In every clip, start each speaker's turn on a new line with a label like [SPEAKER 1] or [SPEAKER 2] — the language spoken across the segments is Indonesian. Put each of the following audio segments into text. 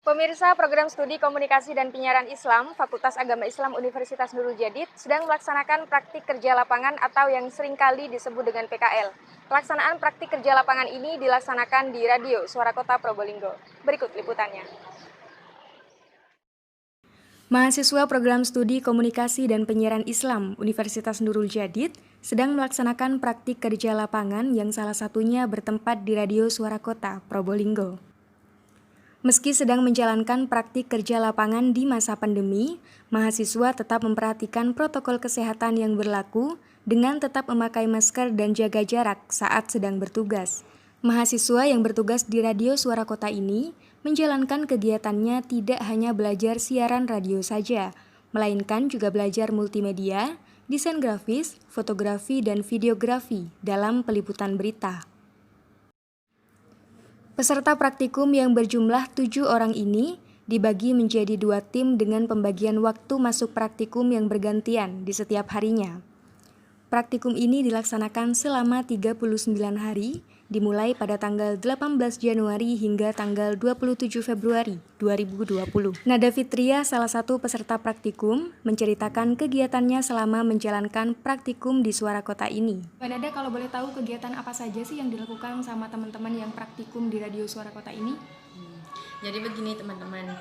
[SPEAKER 1] Pemirsa program studi komunikasi dan penyiaran Islam, Fakultas Agama Islam Universitas Nurul Jadid sedang melaksanakan praktik kerja lapangan atau yang seringkali disebut dengan PKL. Pelaksanaan praktik kerja lapangan ini dilaksanakan di Radio Suara Kota Probolinggo. Berikut liputannya. Mahasiswa program studi komunikasi dan penyiaran Islam Universitas Nurul Jadid sedang melaksanakan praktik kerja lapangan yang salah satunya bertempat di Radio Suara Kota Probolinggo. Meski sedang menjalankan praktik kerja lapangan di masa pandemi, mahasiswa tetap memperhatikan protokol kesehatan yang berlaku dengan tetap memakai masker dan jaga jarak saat sedang bertugas. Mahasiswa yang bertugas di Radio Suara Kota ini menjalankan kegiatannya tidak hanya belajar siaran radio saja, melainkan juga belajar multimedia, desain grafis, fotografi, dan videografi dalam peliputan berita. Peserta praktikum yang berjumlah 7 orang ini dibagi menjadi 2 tim dengan pembagian waktu masuk praktikum yang bergantian di setiap harinya. Praktikum ini dilaksanakan selama 39 hari, dimulai pada tanggal 18 Januari hingga tanggal 27 Februari 2020. Nada Fitria, salah satu peserta praktikum, menceritakan kegiatannya selama menjalankan praktikum di Suara Kota ini. Mbak Nada, kalau boleh tahu kegiatan apa saja sih yang dilakukan sama teman-teman yang praktikum di Radio Suara Kota ini?
[SPEAKER 2] Jadi begini teman-teman,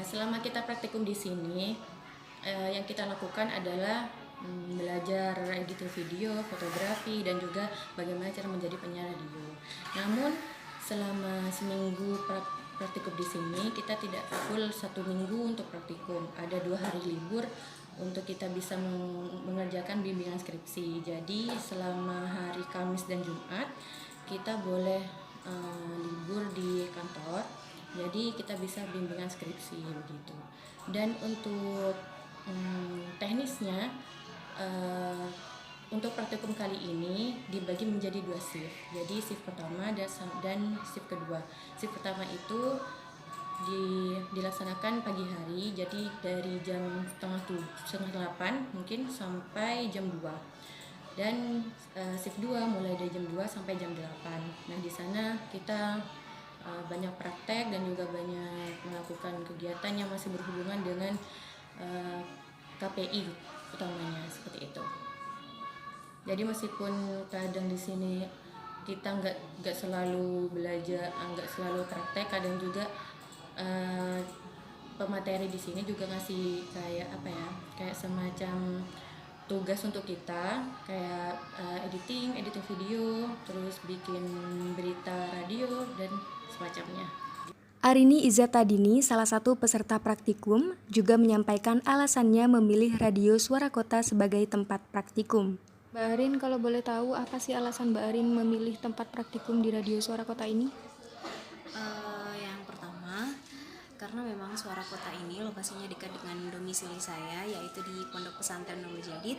[SPEAKER 2] selama kita praktikum di sini, yang kita lakukan adalah belajar editing video, fotografi, dan juga bagaimana cara menjadi penyiar radio. Namun selama seminggu praktikum di sini kita tidak full 1 minggu untuk praktikum. Ada 2 hari libur untuk kita bisa mengerjakan bimbingan skripsi. Jadi selama hari Kamis dan Jumat kita boleh libur di kantor. Jadi kita bisa bimbingan skripsi begitu. Dan untuk teknisnya, untuk praktikum kali ini dibagi menjadi 2 shift. Jadi shift pertama dan shift kedua. Shift pertama itu dilaksanakan pagi hari, jadi dari jam setengah 8 mungkin sampai jam 2. Dan shift 2 mulai dari jam 2 sampai jam 8. Nah, di sana kita banyak praktek dan juga banyak melakukan kegiatan yang masih berhubungan dengan KPI utamanya, seperti itu. Jadi meskipun kadang di sini kita nggak selalu belajar, nggak selalu praktek, kadang juga pemateri di sini juga ngasih kayak semacam tugas untuk kita, kayak editing video, terus bikin berita radio dan semacamnya.
[SPEAKER 1] Arini Izzatadini, salah satu peserta praktikum, juga menyampaikan alasannya memilih Radio Suara Kota sebagai tempat praktikum. Mbak Arin, kalau boleh tahu apa sih alasan Mbak Arin memilih tempat praktikum di Radio Suara Kota ini?
[SPEAKER 3] Yang pertama, karena memang Suara Kota ini lokasinya dekat dengan domisili saya, yaitu di Pondok Pesantren Nurul Jadid.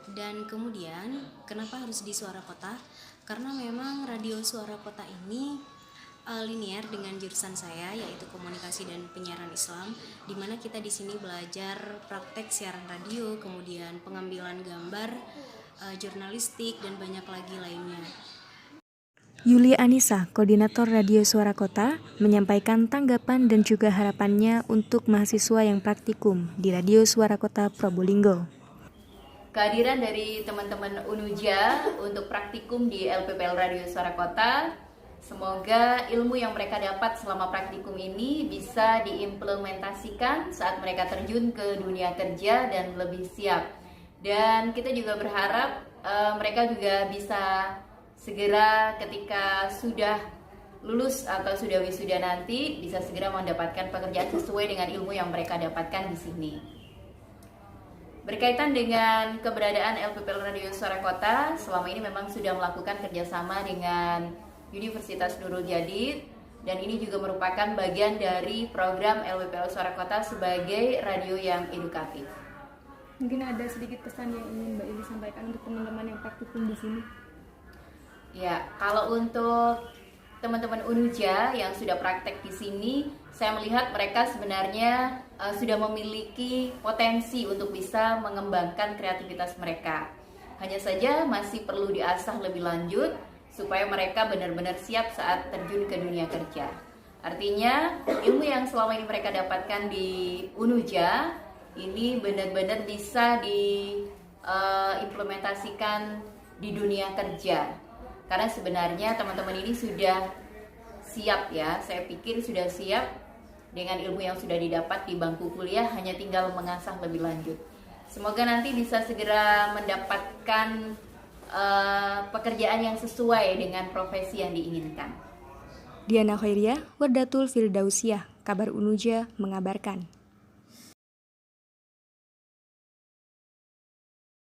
[SPEAKER 3] Dan kemudian, kenapa harus di Suara Kota? Karena memang Radio Suara Kota ini linear dengan jurusan saya, yaitu komunikasi dan penyiaran Islam, di mana kita di sini belajar praktek siaran radio, kemudian pengambilan gambar, jurnalistik, dan banyak lagi lainnya.
[SPEAKER 1] Yulia Anissa, Koordinator Radio Suara Kota, menyampaikan tanggapan dan juga harapannya untuk mahasiswa yang praktikum di Radio Suara Kota Probolinggo.
[SPEAKER 4] Kehadiran dari teman-teman UNUJA untuk praktikum di LPPL Radio Suara Kota, semoga ilmu yang mereka dapat selama praktikum ini bisa diimplementasikan saat mereka terjun ke dunia kerja dan lebih siap. Dan kita juga berharap mereka juga bisa segera ketika sudah lulus atau sudah wisuda nanti bisa segera mendapatkan pekerjaan sesuai dengan ilmu yang mereka dapatkan di sini. Berkaitan dengan keberadaan LPPL Radio Suara Kota, selama ini memang sudah melakukan kerjasama dengan Universitas Nurul Jadid, dan ini juga merupakan bagian dari program LPPL Suara Kota sebagai radio yang edukatif.
[SPEAKER 1] Mungkin ada sedikit pesan yang ingin Mbak Ili sampaikan untuk teman-teman yang praktikum di sini.
[SPEAKER 4] Ya, kalau untuk teman-teman UNUJA yang sudah praktek di sini, saya melihat mereka sebenarnya sudah memiliki potensi untuk bisa mengembangkan kreativitas mereka. Hanya saja masih perlu diasah lebih lanjut supaya mereka benar-benar siap saat terjun ke dunia kerja. Artinya ilmu yang selama ini mereka dapatkan di Unuja ini benar-benar bisa diimplementasikan di dunia kerja. Karena sebenarnya teman-teman ini sudah siap ya, saya pikir sudah siap dengan ilmu yang sudah didapat di bangku kuliah, hanya tinggal mengasah lebih lanjut. Semoga nanti bisa segera mendapatkan pekerjaan yang sesuai dengan profesi yang diinginkan.
[SPEAKER 1] Diana Khairiyah, Wardatul Firdausiah, Kabar Unuja mengabarkan.